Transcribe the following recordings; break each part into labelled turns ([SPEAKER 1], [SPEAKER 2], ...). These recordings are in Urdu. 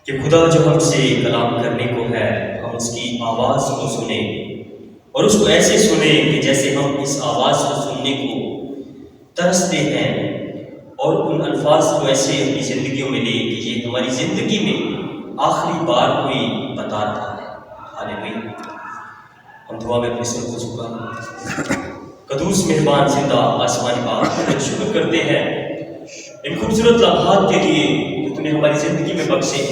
[SPEAKER 1] کہ خدا جو ہم سے کلام کرنے کو ہے ہم اس کی آواز کو سنیں اور اس کو ایسے سنیں کہ جیسے ہم اس آواز کو سننے کو ترستے ہیں، اور ان الفاظ کو ایسے اپنی زندگیوں میں لیں کہ یہ ہماری زندگی میں آخری بار کوئی بتا رہا ہے۔ ہاللیلویہ۔ ہم دعا میں اپنے سر کو جھکا قدوس مہربان زندہ آسمانی باپ شکر کرتے ہیں ان خوبصورت لمحات کے لیے جو تم نے ہماری زندگی میں بخشے،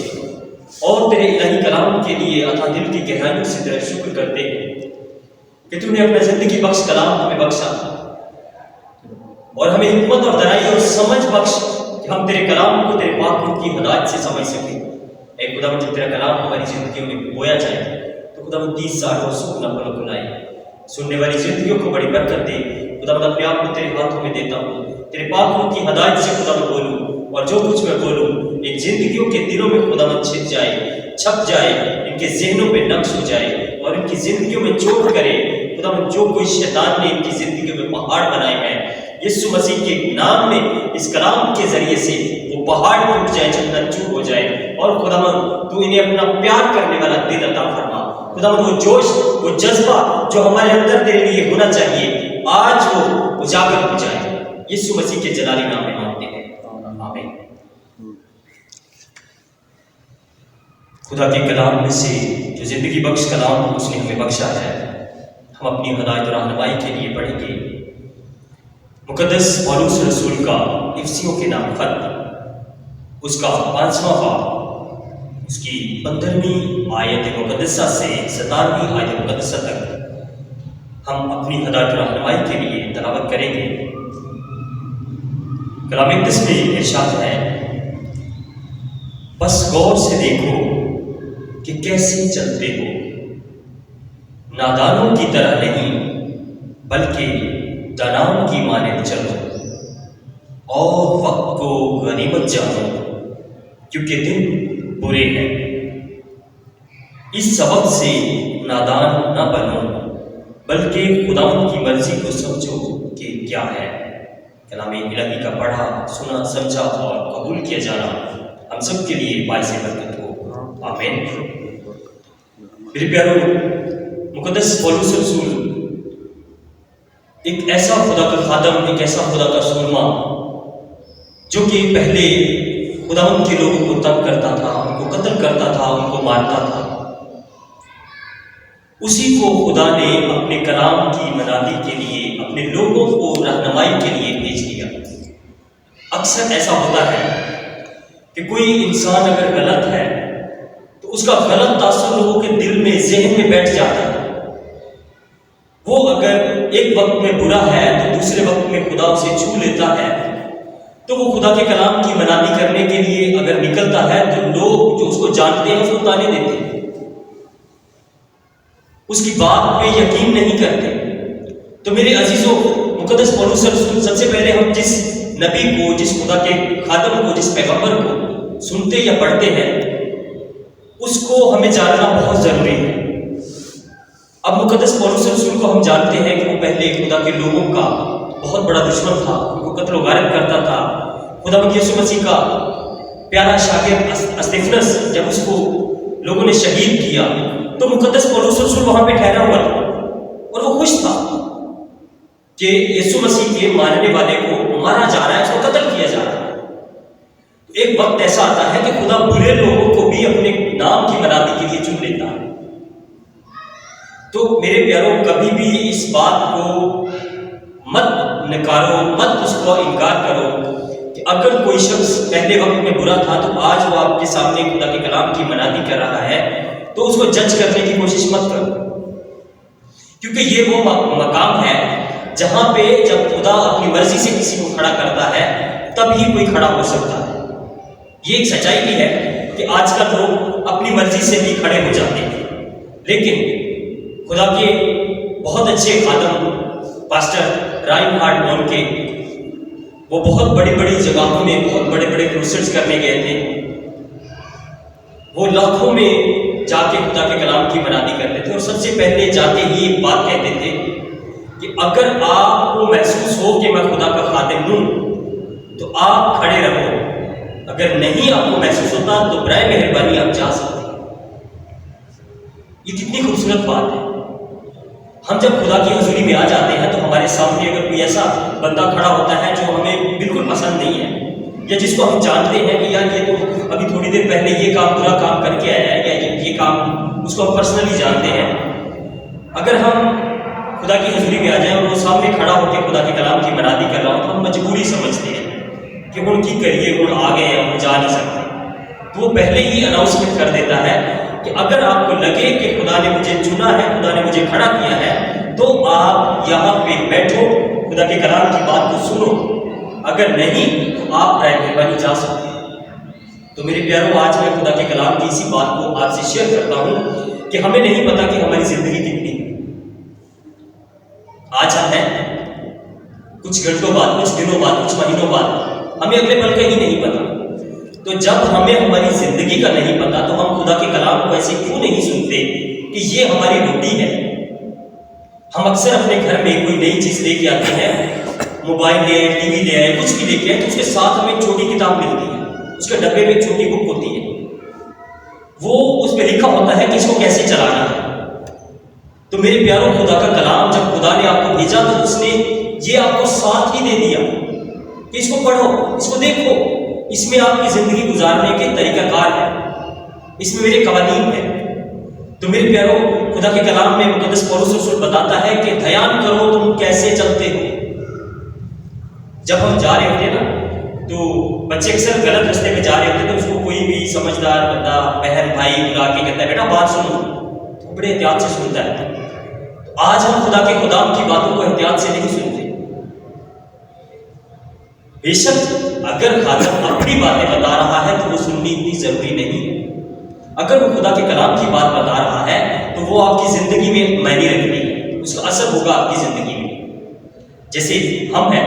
[SPEAKER 1] اور تیرے الہی کلام کے لیے عطا دل کی گہرائیوں سے تیرا شکر کرتے ہیں کہ تم نے اپنا زندگی بخش کلام ہمیں بخشا اور ہمیں حکمت اور دانائی اور سمجھ بخش کہ ہم تیرے کلام کو تیرے پاک روح کی ہدایت سے سمجھ سکیں۔ اے خدا جب تیرا کلام ہماری زندگیوں میں بویا جائے تو خدا 30 سال اور سکون پلک بنائے، سننے والی زندگیوں کو بڑی برکت دے۔ خدا اپنے آپ کو تیرے ہاتھوں میں دیتا ہوں، تیرے پاک روح کی ہدایت سے خدا میں بولوں، اور جو کچھ میں بولوں ایک زندگیوں کے دلوں میں خدا میں چھپ جائے، ان کے ذہنوں پہ نقش ہو جائے اور ان کی زندگیوں میں چوٹ کرے۔ خدا جو کوئی شیطان نے ان کی زندگیوں میں پہاڑ بنائے ہیں، یسوع مسیح کے نام میں اس کلام کے ذریعے سے وہ پہاڑ ٹوٹ جائے، چکنا چور ہو جائے، اور خدا تو انہیں اپنا پیار کرنے والا دل عطا فرما۔ خدا وہ جوش، وہ جذبہ جو ہمارے اندر تیرے لیے ہونا چاہیے آج وہ اجاگر ہو جائے۔ یسوع مسیح کے جلالی نام میں مانگتے ہیں، آمین۔ خدا کے کلام میں سے جو زندگی بخش کلام اس نے ہمیں بخشا ہے، ہم اپنی ہدایت اور رہنمائی کے لیے پڑھیں گے مقدس پولس رسول کا افسیوں کے نام خط، اس کا 5واں باب، اس کی 15ویں آیت مقدسہ سے 17ویں آیت مقدسہ تک ہم اپنی ہدایت اور رہنمائی کے لیے تلاوت کریں گے۔ کلام اقدس میں ارشاد ہے، بس غور سے دیکھو کہ کیسے چلتے ہو، نادانوں کی طرح نہیں بلکہ داناؤں کی مانند چلو، اور وقت کو غنیمت جانو کیونکہ دن برے ہیں۔ اس سبب سے نادان نہ بنو بلکہ خدا کی مرضی کو سمجھو کہ کیا ہے۔ کلام الہی کا پڑھا، سنا، سمجھا اور قبول کیا جانا ہم سب کے لیے باعث برکت ہو، آمین۔ میرے پیارو، مقدس پولس رسول ایک ایسا خدا کا خادم، ایک ایسا خدا کا سورما جو کہ پہلے خدا ان کے لوگوں کو تنگ کرتا تھا، ان کو قتل کرتا تھا، ان کو مارتا تھا، اسی کو خدا نے اپنے کلام کی منادی کے لیے، اپنے لوگوں کو رہنمائی کے لیے بھیج دیا۔ اکثر ایسا ہوتا ہے کہ کوئی انسان اگر غلط ہے تو اس کا غلط تاثر لوگوں کے دل میں، ذہن میں بیٹھ جاتا ہے۔ وہ اگر ایک وقت میں برا ہے تو دوسرے وقت میں خدا اسے چھو لیتا ہے، تو وہ خدا کے کلام کی منادی کرنے کے لیے اگر نکلتا ہے تو لوگ جو اس کو جانتے ہیں اس کو تانے دیتے ہیں، اس کی بات پہ یقین نہیں کرتے۔ تو میرے عزیزوں، مقدس پولس رسول سب سے پہلے ہم جس نبی کو، جس خدا کے خادم کو، جس پیغمبر کو سنتے یا پڑھتے ہیں اس کو ہمیں جاننا بہت ضروری ہے۔ اب مقدس پولس رسول کو ہم جانتے ہیں کہ وہ پہلے خدا کے لوگوں کا بہت بڑا دشمن تھا، ان کو قتل و غارت کرتا تھا۔ خدا یسوع مسیح کا پیارا شاگرد استفنس جب اس کو لوگوں نے شہید کیا تو مقدس پولس رسول وہاں پہ ٹھہرا ہوا تھا اور وہ خوش تھا کہ یسوع مسیح کے ماننے والے کو مارا جا رہا ہے، اس کو قتل کیا جا رہا ہے۔ ایک وقت ایسا آتا ہے کہ خدا برے لوگوں کو بھی اپنے نام کی منادی کے لیے چن لیتا ہے۔ تو میرے پیاروں، کبھی بھی اس بات کو مت نکارو، مت اس کو انکار کرو کہ اگر کوئی شخص پہلے وقت میں برا تھا تو آج وہ آپ کے سامنے خدا کے کلام کی منادی کر رہا ہے تو اس کو جج کرنے کی کوشش مت کرو، کیونکہ یہ وہ مقام ہے جہاں پہ جب خدا اپنی مرضی سے کسی کو کھڑا کرتا ہے تب ہی کوئی کھڑا ہو سکتا ہے۔ یہ ایک سچائی بھی ہے کہ آج کل لوگ اپنی مرضی سے بھی کھڑے ہو جاتے ہیں، لیکن خدا کے بہت اچھے خادم پاسٹر رائن ہارڈ بون کے، وہ بہت بڑی بڑی جگہوں میں بہت بڑے بڑے کروسیڈز کرنے گئے تھے۔ وہ لاکھوں میں جا کے خدا کے کلام کی منادی کرتے تھے، اور سب سے پہلے جاتے ہی ایک بات کہتے تھے کہ اگر آپ کو محسوس ہو کہ میں خدا کا خادم ہوں تو آپ کھڑے رہو، اگر نہیں آپ کو محسوس ہوتا تو برائے مہربانی آپ جا سکتے ہیں۔ یہ کتنی خوبصورت بات ہے۔ ہم جب خدا کی حضوری میں آ جاتے ہیں تو ہمارے سامنے اگر کوئی ایسا بندہ کھڑا ہوتا ہے جو ہمیں بالکل پسند نہیں ہے، یا جس کو ہم جانتے ہیں کہ یار یہ تو ابھی تھوڑی دیر پہلے یہ کام برا کام کر کے آیا ہے، یا یہ کام اس کو ہم پرسنلی جانتے ہیں، اگر ہم خدا کی حضوری میں آ جائیں اور وہ سامنے کھڑا ہو کے خدا کے کلام کی منادی کر رہا ہوں تو ہم مجبوری سمجھتے ہیں کہ ہن کی کریے، ہن آ گئے ہیں، ہم جا نہیں سکتے۔ تو وہ پہلے ہی اناؤنسمنٹ کر دیتا ہے کہ اگر آپ کو لگے کہ خدا نے مجھے چنا ہے، خدا نے مجھے کھڑا کیا ہے، تو آپ یہاں پہ بیٹھو، خدا کے کلام کی بات کو سنو، اگر نہیں تو آپ برائے مہربانی جا سکتے ہیں۔ تو میرے پیاروں، آج میں خدا کے کلام کی اسی بات کو آپ سے شیئر کرتا ہوں کہ ہمیں نہیں پتا کہ ہماری زندگی کتنی ہے۔ آج ہم ہیں، کچھ گھنٹوں بعد، کچھ دنوں بعد، کچھ مہینوں بعد ہمیں اگلے پل کا ہی نہیں پتا۔ تو جب ہمیں ہماری زندگی کا نہیں پتا تو ہم خدا کے کلام کو ایسے کیوں نہیں سنتے کہ یہ ہماری روٹی ہے۔ ہم اکثر اپنے گھر میں کوئی نئی چیز لے کے آتے ہیں، موبائل لے آئے، ٹی وی لے آئے، کچھ بھی لے کے آئے، تو اس کے ساتھ ہمیں ایک چھوٹی کتاب ملتی ہے، اس کے ڈبے میں ایک چھوٹی بک ہوتی ہے، وہ اس پہ لکھا ہوتا ہے کہ اس کو کیسے چلانا ہے۔ تو میرے پیاروں، خدا کا کلام جب خدا نے آپ کو بھیجا تو اس نے یہ آپ کو ساتھ ہی دے دیا کہ اس کو پڑھو، اس کو دیکھو، اس میں آپ کی زندگی گزارنے کے طریقہ کار ہے، اس میں میرے قوانین ہیں۔ تو میرے پیاروں، خدا کے کلام میں مقدس پولس رسول بتاتا ہے کہ دھیان کرو تم کیسے چلتے ہو۔ جب ہم جا رہے ہوتے ہیں نا، تو بچے اکثر غلط رستے میں جا رہے ہوتے ہیں، تو اس کو کوئی بھی سمجھدار بندہ، بہن بھائی بلا کے کہتا ہے بیٹا بات سنو، تو بڑے احتیاط سے سنتا ہے۔ تو آج ہم خدا کے خدام کی باتوں کو احتیاط سے نہیں سنتے۔ بے شک اگر خادم اپنی باتیں بتا رہا ہے تو وہ سننی اتنی ضروری نہیں ہے، اگر وہ خدا کے کلام کی بات بتا رہا ہے تو وہ آپ کی زندگی میں معنی رکھتی ہے، اس کا اثر ہوگا آپ کی زندگی میں۔ جیسے ہم ہیں،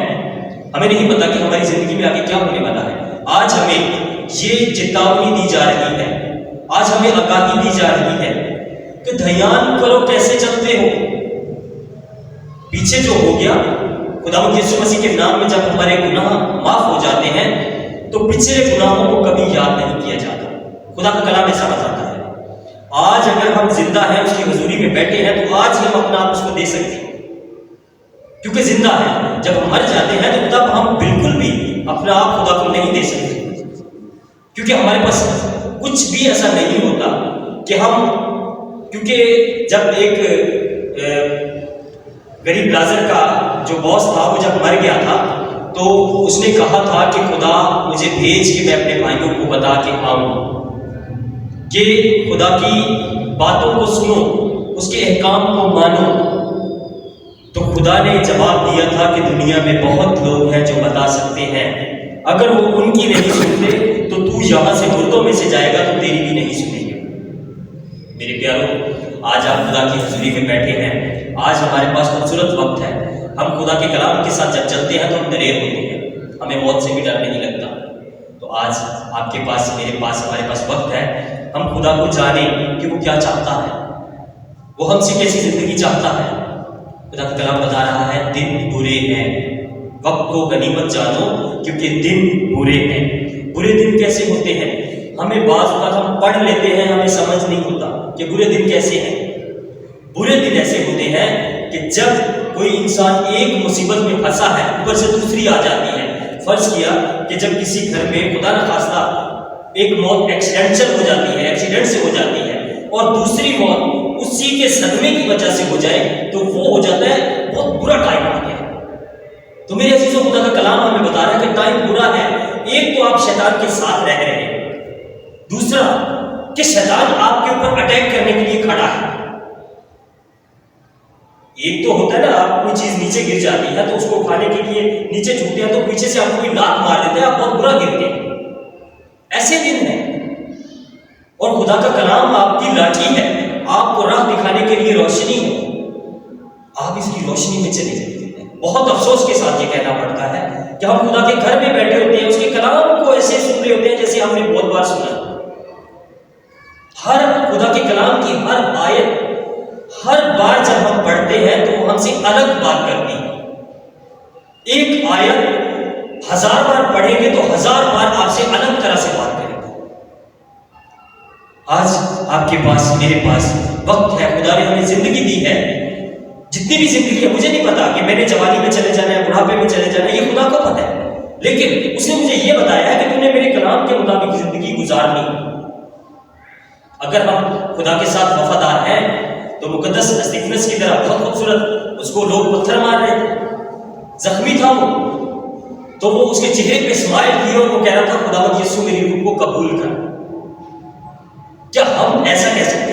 [SPEAKER 1] ہمیں نہیں پتا کہ ہماری زندگی میں آگے کیا ہونے والا ہے۔ آج ہمیں یہ چیتاونی دی جا رہی ہے، آج ہمیں آگاہی دی جا رہی ہے کہ دھیان کرو کیسے چلتے ہو۔ پیچھے جو ہو گیا، خداوند یسوع مسیح کے نام میں جب ہمارے گناہ معاف ہو جاتے ہیں تو پچھلے گناہوں کو کبھی یاد نہیں کیا جاتا۔ خدا کا کلام ایسا بتاتا ہے۔ آج اگر ہم زندہ ہیں، اس کی حضوری میں بیٹھے ہیں، تو آج ہی ہم اپنا آپ اس کو دے سکتے ہیں، کیونکہ زندہ ہے۔ جب ہم مر جاتے ہیں تو تب ہم بالکل بھی اپنا آپ خدا کو نہیں دے سکتے، کیونکہ ہمارے پاس کچھ بھی ایسا نہیں ہوتا کہ ہم، کیونکہ جب ایک غریب لازر کا جو باس تھا وہ جب مر گیا تھا تو اس نے کہا تھا کہ خدا مجھے بھیج کے میں اپنے بھائیوں کو بتا کے آؤں کہ خدا کی باتوں کو سنو، اس کے احکام کو مانو۔ تو خدا نے جواب دیا تھا کہ دنیا میں بہت لوگ ہیں جو بتا سکتے ہیں، اگر وہ ان کی نہیں سنتے تو تو یہاں سے مردوں میں سے جائے گا تو تیری بھی نہیں سنے گا۔ میرے پیاروں، آج آپ خدا کی حضوری میں بیٹھے ہیں، آج ہمارے پاس خوبصورت وقت ہے۔ ہم خدا کے کلام کے ساتھ جب چلتے ہیں تو ہم دلیر ہوتے ہیں، ہمیں موت سے بھی ڈر نہیں لگتا۔ تو آج آپ کے پاس، میرے پاس، ہمارے پاس وقت ہے، ہم خدا کو جانیں کہ وہ کیا چاہتا ہے، وہ ہم سے کیسی زندگی چاہتا ہے۔ خدا کا کلام بتا رہا ہے دن برے ہیں، وقت کو غنیمت جانو کیونکہ دن برے ہیں۔ برے دن کیسے ہوتے ہیں؟ ہمیں بعض اوقات ہم پڑھ لیتے ہیں، ہمیں سمجھ نہیں ہوتا کہ برے دن کیسے ہیں۔ برے دن ایسے ہوتے ہیں کہ جب کوئی انسان ایک مصیبت میں پھنسا ہے، اوپر سے دوسری آ جاتی ہے۔ فرض کیا کہ جب کسی گھر میں خدا نخواستہ ایک موت ایکسیڈنٹل ہو جاتی ہے، ایکسیڈنٹ سے ہو جاتی ہے، اور دوسری موت اسی کے صدمے کی وجہ سے ہو جائے تو وہ ہو جاتا ہے بہت برا ٹائم آ گیا۔ تو میرے عزیزوں، خدا کا کلام ہمیں بتا رہا ہے کہ ٹائم برا ہے۔ ایک تو آپ شیطان کے ساتھ رہ رہے ہیں، دوسرا کہ شیطان آپ کے اوپر اٹیک کرنے کے لیے کھڑا ہے۔ ایک تو ہوتا ہے نا، آپ کوئی چیز نیچے گر جاتی ہے تو اس کو اٹھانے کے لیے نیچے جھکتے ہیں تو پیچھے سے آپ کو کوئی لات مار دیتے ہیں، آپ بہت برا گرتے ہیں۔ ایسے دن ہیں، اور خدا کا کلام آپ کی لاٹھی ہے، آپ کو راہ دکھانے کے لیے روشنی ہے، آپ اس کی روشنی میں چلے جاتے ہیں۔ بہت افسوس کے ساتھ یہ کہنا پڑتا ہے کہ ہم خدا کے گھر میں بیٹھے ہوتے ہیں، اس کے کلام کو ایسے سن رہے ہوتے ہیں جیسے ہم نے بہت بار سنا۔ ہر خدا کے کلام کی ہر آیت، ہر بار جب ہم پڑھتے ہیں تو وہ ہم سے الگ بات کرتی ہے۔ ایک آیت 1000 بار پڑھیں گے تو 1000 بار آپ سے الگ طرح سے بات کرے گا۔ آج آپ کے پاس میرے پاس وقت ہے، خدا نے ہمیں زندگی دی ہے، جتنی بھی زندگی ہے مجھے نہیں پتا کہ میں نے جوانی میں چلے جانا ہے، بڑھاپے میں چلے جانا ہے، یہ خدا کو پتا ہے، لیکن اس نے مجھے یہ بتایا ہے کہ تم نے میرے کلام کے مطابق زندگی گزارنی۔ اگر ہم خدا کے ساتھ وفادار ہیں تو مقدس استفنس کی طرح بہت خوبصورت، اس کو لوگ پتھر مار رہے تھے، زخمی تھا وہ، تو وہ اس کے چہرے پہ اسمائل کی اور وہ کہہ رہا تھا خداوند یسوع میری روح کو قبول کر۔ کیا ہم ایسا کہہ سکتے